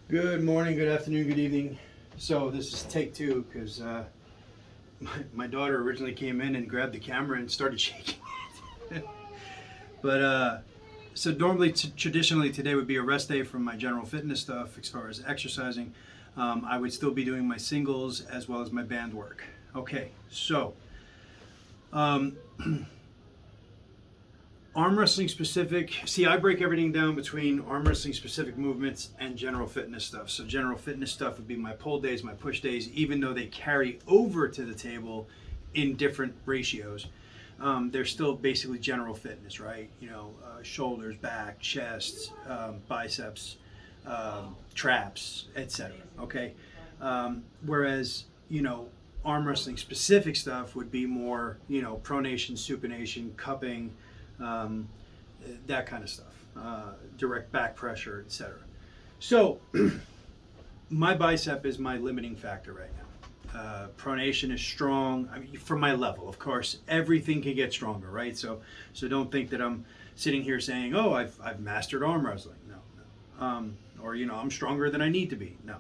Good morning, good afternoon, good evening. So this is take two because my daughter originally came in and grabbed the camera and started shaking it. So normally, traditionally, today would be a rest day from my general fitness stuff as far as exercising. I would still be doing my singles as well as my band work. Okay, so um, arm wrestling specific. See, I break everything down between arm wrestling specific movements and general fitness stuff. So general fitness stuff would be my pull days, my push days, even though they carry over to the table in different ratios. They're still basically general fitness, right? Shoulders, back, chest, biceps, traps, etc. Okay. Whereas arm wrestling specific stuff would be more pronation, supination, cupping, um, that kind of stuff, direct back pressure, etc. So my bicep is my limiting factor right now. Pronation is strong. I mean, for my level, of course, everything can get stronger, right? So don't think that I'm sitting here saying, "Oh, I've mastered arm wrestling." No. Or I'm stronger than I need to be. No.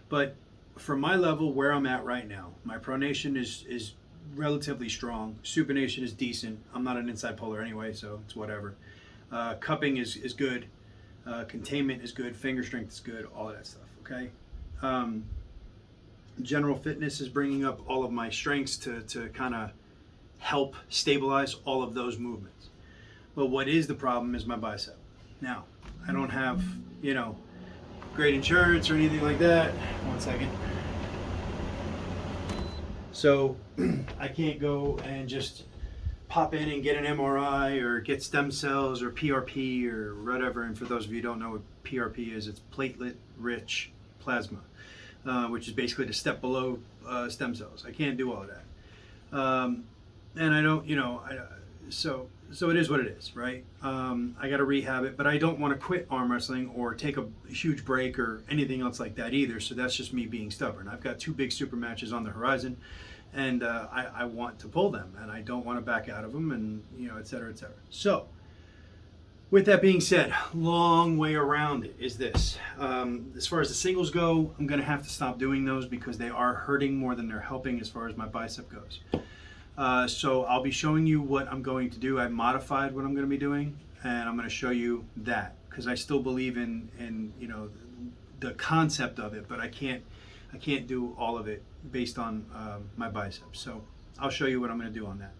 But for my level, where I'm at right now, my pronation is relatively strong. Supination is decent. I'm not an inside puller anyway, so it's whatever. Cupping is good. Containment is good. Finger strength is good. All of that stuff. Okay. General fitness is bringing up all of my strengths to kind of help stabilize all of those movements. But what is the problem is my bicep. Now, I don't have, great insurance or anything like that. One second. So I can't go and just pop in and get an MRI or get stem cells or PRP or whatever. And for those of you who don't know what PRP is, it's platelet-rich plasma. Which is basically the step below stem cells. I can't do all of that, and I don't, so it is what it is, right? I got to rehab it, but I don't want to quit arm wrestling or take a huge break or anything else like that either. So that's just me being stubborn. I've got two big super matches on the horizon, and I want to pull them, and I don't want to back out of them, and et cetera, et cetera. So, with that being said, long way around it is this. As far as the singles go, I'm going to have to stop doing those because they are hurting more than they're helping as far as my bicep goes. So I'll be showing you what I'm going to do. I've modified what I'm going to be doing, and I'm going to show you that because I still believe in the concept of it, but I can't do all of it based on my biceps. So I'll show you what I'm going to do on that.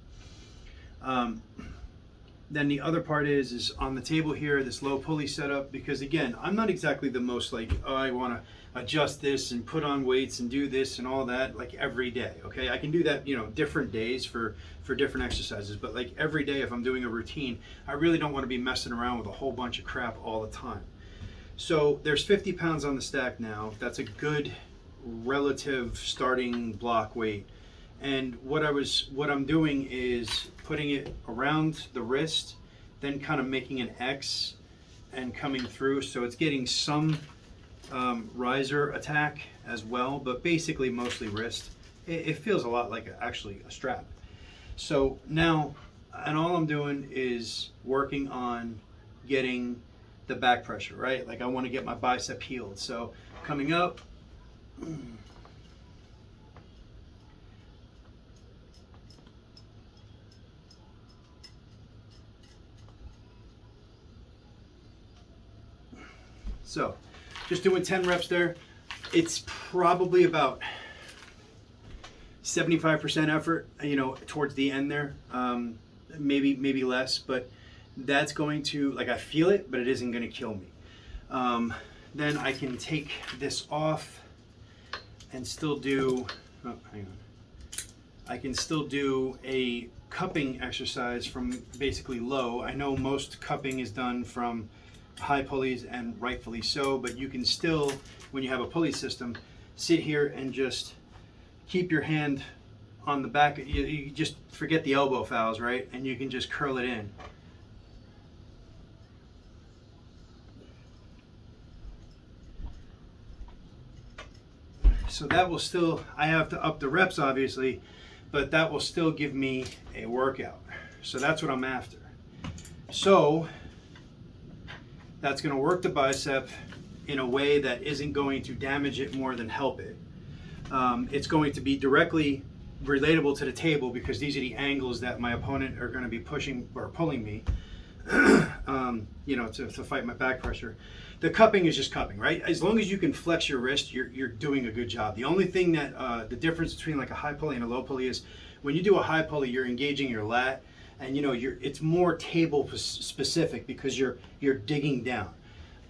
Then the other part is on the table here, this low pulley setup, because again, I'm not exactly the most I want to adjust this and put on weights and do this and all that like every day, okay? I can do that, different days for different exercises, but like every day if I'm doing a routine, I really don't want to be messing around with a whole bunch of crap all the time. So there's 50 pounds on the stack now. That's a good relative starting block weight. And what I'm doing is putting it around the wrist, then kind of making an X and coming through. So it's getting some riser attack as well, but basically mostly wrist. It feels a lot like actually a strap. So now, and all I'm doing is working on getting the back pressure, right? Like I want to get my bicep healed. So coming up. So just doing 10 reps there. It's probably about 75% effort, towards the end there. Maybe less, but that's going to, I feel it, but it isn't going to kill me. Then I can take this off and still do, I can still do a cupping exercise from basically low. I know most cupping is done from high pulleys, and rightfully so, but you can still, when you have a pulley system, sit here and just keep your hand on the back. You just forget the elbow fouls, right? And you can just curl it in. So that will still, I have to up the reps obviously, but that will still give me a workout. So that's what I'm after. So that's going to work the bicep in a way that isn't going to damage it more than help it. It's going to be directly relatable to the table because these are the angles that my opponent are going to be pushing or pulling me, to fight my back pressure. The cupping is just cupping, right? As long as you can flex your wrist, you're doing a good job. The only thing that the difference between like a high pulley and a low pulley is when you do a high pulley, you're engaging your lat, and it's more table specific because you're digging down.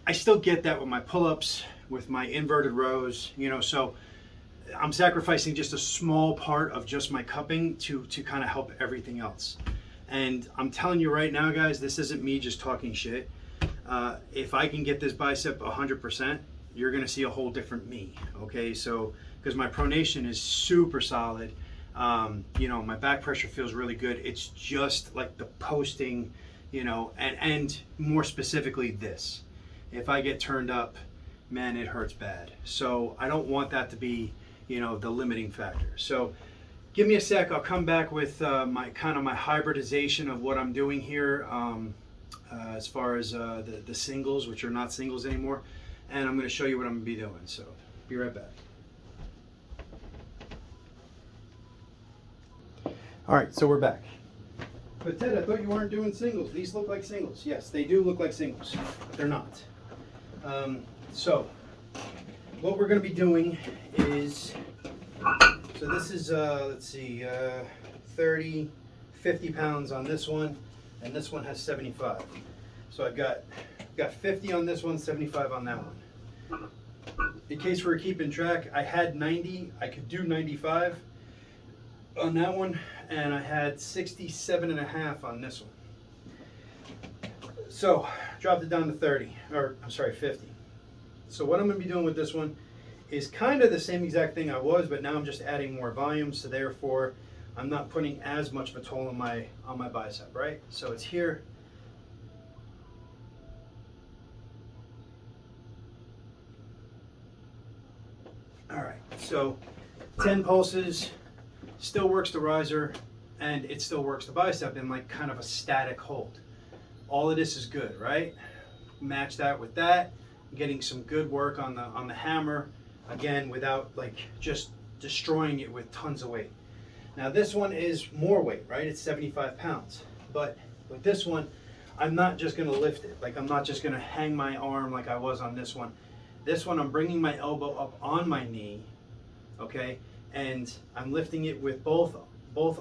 I still get that with my pull-ups, with my inverted rows, so I'm sacrificing just a small part of just my cupping to kind of help everything else. And I'm telling you right now, guys, this isn't me just talking shit. If I can get this bicep 100%, you're gonna see a whole different me, okay? So, because my pronation is super solid, my back pressure feels really good. It's just like the posting, and more specifically this. If I get turned up, man, it hurts bad. So I don't want that to be, the limiting factor. So give me a sec. I'll come back with my hybridization of what I'm doing here as far as the singles, which are not singles anymore. And I'm going to show you what I'm going to be doing. So be right back. All right, so we're back. But Ted, I thought you weren't doing singles. These look like singles. Yes, they do look like singles, but they're not. So what we're going to be doing is, so this is, let's see, 30, 50 pounds on this one, and this one has 75. So I've got 50 on this one, 75 on that one. In case we're keeping track, I had 90, I could do 95 on that one, and I had 67.5 on this one. So dropped it down to 50. So what I'm going to be doing with this one is kind of the same exact thing I was, but now I'm just adding more volume, so therefore I'm not putting as much of a toll on my bicep, right? So it's here. All right, so 10 pulses, still works the riser, and it still works the bicep in like kind of a static hold. All of this is good, right? Match that with that, getting some good work on the hammer, again, without like just destroying it with tons of weight. Now this one is more weight, right? It's 75 pounds. But with this one, I'm not just gonna lift it. Like I'm not just gonna hang my arm like I was on this one. This one, I'm bringing my elbow up on my knee, okay? And I'm lifting it with both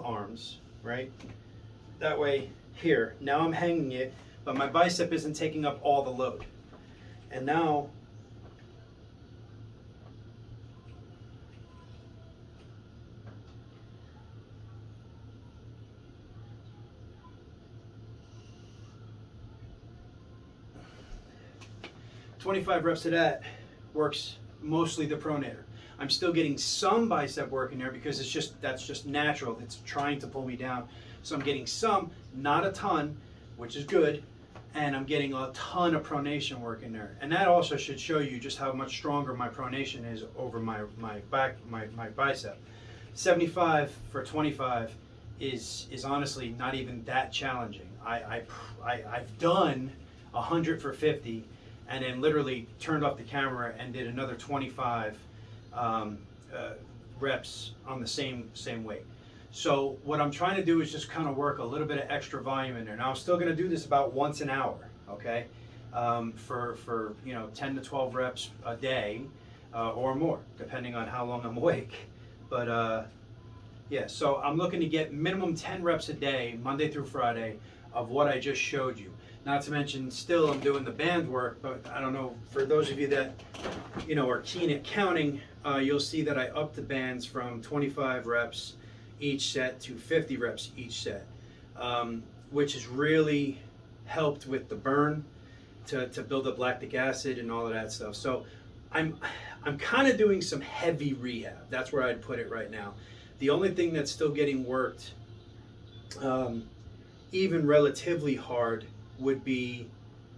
arms, right? That way, here, now I'm hanging it, but my bicep isn't taking up all the load. And now, $25 reps of that works mostly the pronator. I'm still getting some bicep work in there because that's just natural. It's trying to pull me down. So I'm getting some, not a ton, which is good, and I'm getting a ton of pronation work in there. And that also should show you just how much stronger my pronation is over my bicep. 75 for 25 is honestly not even that challenging. I've done 100 for 50 and then literally turned off the camera and did another 25 reps on the same weight. So what I'm trying to do is just kind of work a little bit of extra volume in there. Now I'm still going to do this about once an hour, okay? For 10 to 12 reps a day or more, depending on how long I'm awake. But yeah, so I'm looking to get minimum 10 reps a day, Monday through Friday, of what I just showed you. Not to mention, still I'm doing the band work, but I don't know, for those of you that are keen at counting, you'll see that I upped the bands from 25 reps each set to 50 reps each set, which has really helped with the burn to build up lactic acid and all of that stuff. So I'm kind of doing some heavy rehab. That's where I'd put it right now. The only thing that's still getting worked, even relatively hard, would be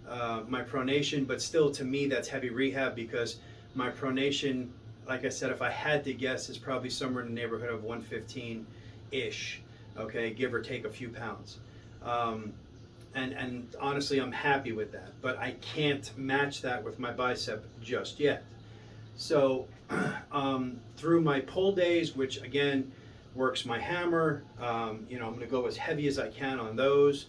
my pronation, but still to me that's heavy rehab because my pronation, like I said, if I had to guess, is probably somewhere in the neighborhood of 115-ish, okay, give or take a few pounds. and honestly, I'm happy with that. But I can't match that with my bicep just yet. So through my pull days, which again works my hammer, I'm going to go as heavy as I can on those.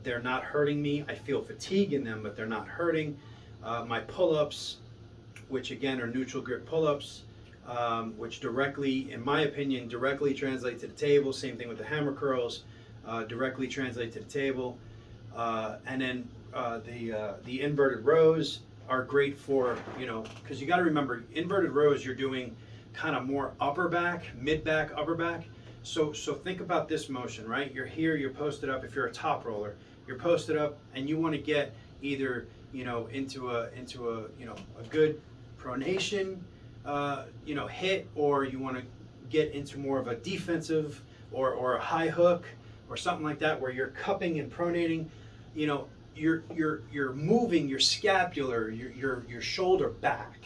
They're not hurting me. I feel fatigue in them, but they're not hurting. My pull-ups, which again are neutral grip pull-ups, which directly, in my opinion, directly translate to the table. Same thing with the hammer curls, directly translate to the table. And then the inverted rows are great for, because you got to remember, inverted rows, you're doing kind of more upper back, mid back, upper back. So think about this motion, right? You're here, you're posted up. If you're a top roller, you're posted up, and you want to get either into a good pronation hit, or you want to get into more of a defensive or a high hook or something like that, where you're cupping and pronating. You're moving your scapular, your shoulder back.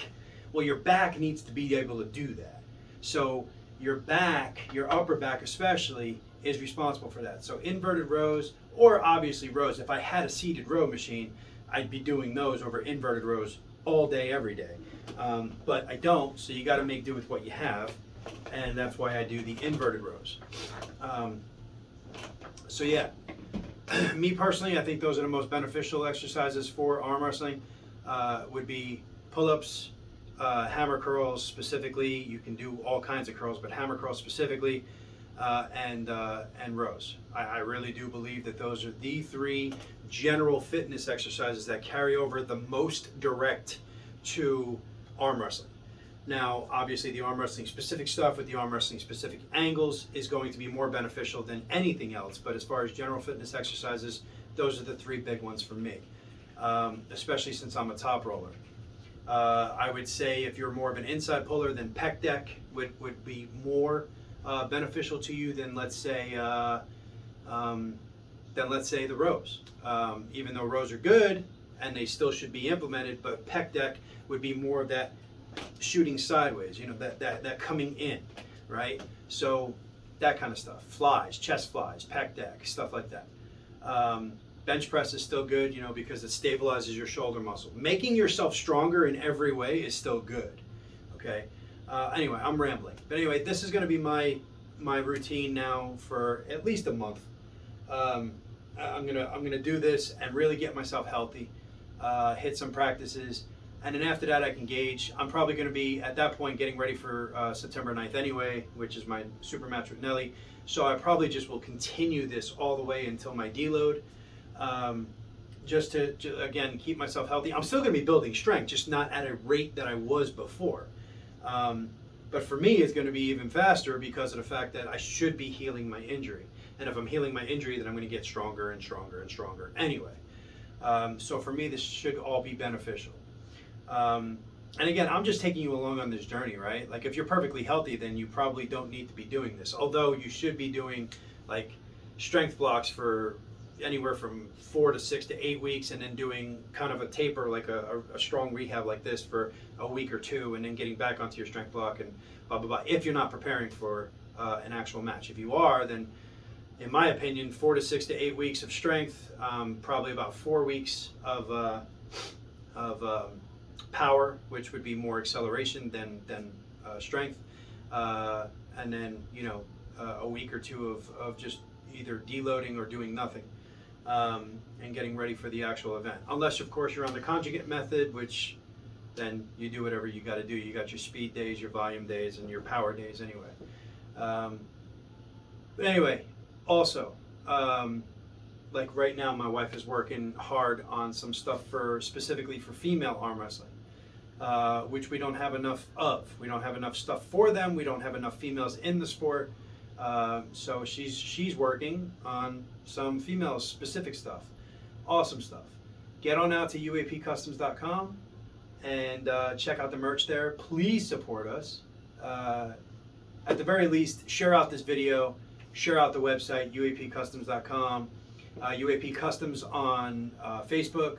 Well, your back needs to be able to do that. So your back, your upper back especially, is responsible for that. So inverted rows, or obviously rows. If I had a seated row machine, I'd be doing those over inverted rows all day, every day. But I don't, so you got to make do with what you have, and that's why I do the inverted rows. So yeah, me personally, I think those are the most beneficial exercises for arm wrestling. Would be pull-ups, hammer curls specifically. You can do all kinds of curls, but hammer curls specifically, and rows. I really do believe that those are the three general fitness exercises that carry over the most direct to arm wrestling. Now, obviously, the arm wrestling specific stuff with the arm wrestling specific angles is going to be more beneficial than anything else. But as far as general fitness exercises, those are the three big ones for me, especially since I'm a top roller. I would say if you're more of an inside puller, then pec deck would be more beneficial to you than let's say the rows. Even though rows are good and they still should be implemented, but pec deck would be more of that shooting sideways, that coming in, right? So that kind of stuff. Flies, chest flies, pec deck, stuff like that. Bench press is still good, because it stabilizes your shoulder muscle. Making yourself stronger in every way is still good, okay? Anyway, I'm rambling. But anyway, this is going to be my routine now for at least a month. I'm gonna do this and really get myself healthy, hit some practices, and then after that I can gauge. I'm probably going to be at that point getting ready for September 9th anyway, which is my super match with Nelly. So I probably just will continue this all the way until my deload, just to again keep myself healthy. I'm still going to be building strength, just not at a rate that I was before. But for me, it's going to be even faster because of the fact that I should be healing my injury. And if I'm healing my injury, then I'm going to get stronger and stronger and stronger anyway. So for me, this should all be beneficial. And again, I'm just taking you along on this journey, right? Like if you're perfectly healthy, then you probably don't need to be doing this. Although you should be doing like strength blocks for anywhere from 4 to 6 to 8 weeks, and then doing kind of a taper, like a strong rehab like this for a week or two, and then getting back onto your strength block and blah, blah, blah. If you're not preparing for an actual match. If you are, then in my opinion, 4 to 6 to 8 weeks of strength, probably about 4 weeks of power, which would be more acceleration than strength, and then a week or two of just either deloading or doing nothing, and getting ready for the actual event. Unless, of course, you're on the conjugate method, which then you do whatever you got to do. You got your speed days, your volume days, and your power days anyway. But anyway, also, like right now, my wife is working hard on some stuff specifically for female arm wrestling, which we don't have enough of. We don't have enough stuff for them. We don't have enough females in the sport. So she's working on some female specific stuff. Awesome stuff. Get on out to uapcustoms.com and check out the merch there. Please support us. At the very least, share out this video. Share out the website, uapcustoms.com, UAP Customs on Facebook.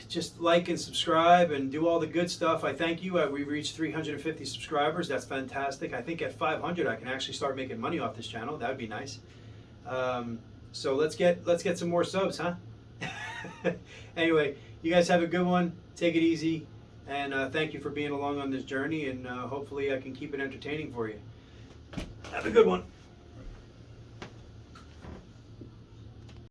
Just like and subscribe and do all the good stuff. I thank you. We reached 350 subscribers. That's fantastic. I think at 500 I can actually start making money off this channel. That would be nice. So let's get some more subs, huh? Anyway, you guys have a good one. Take it easy, and thank you for being along on this journey. And hopefully, I can keep it entertaining for you. Have a good one.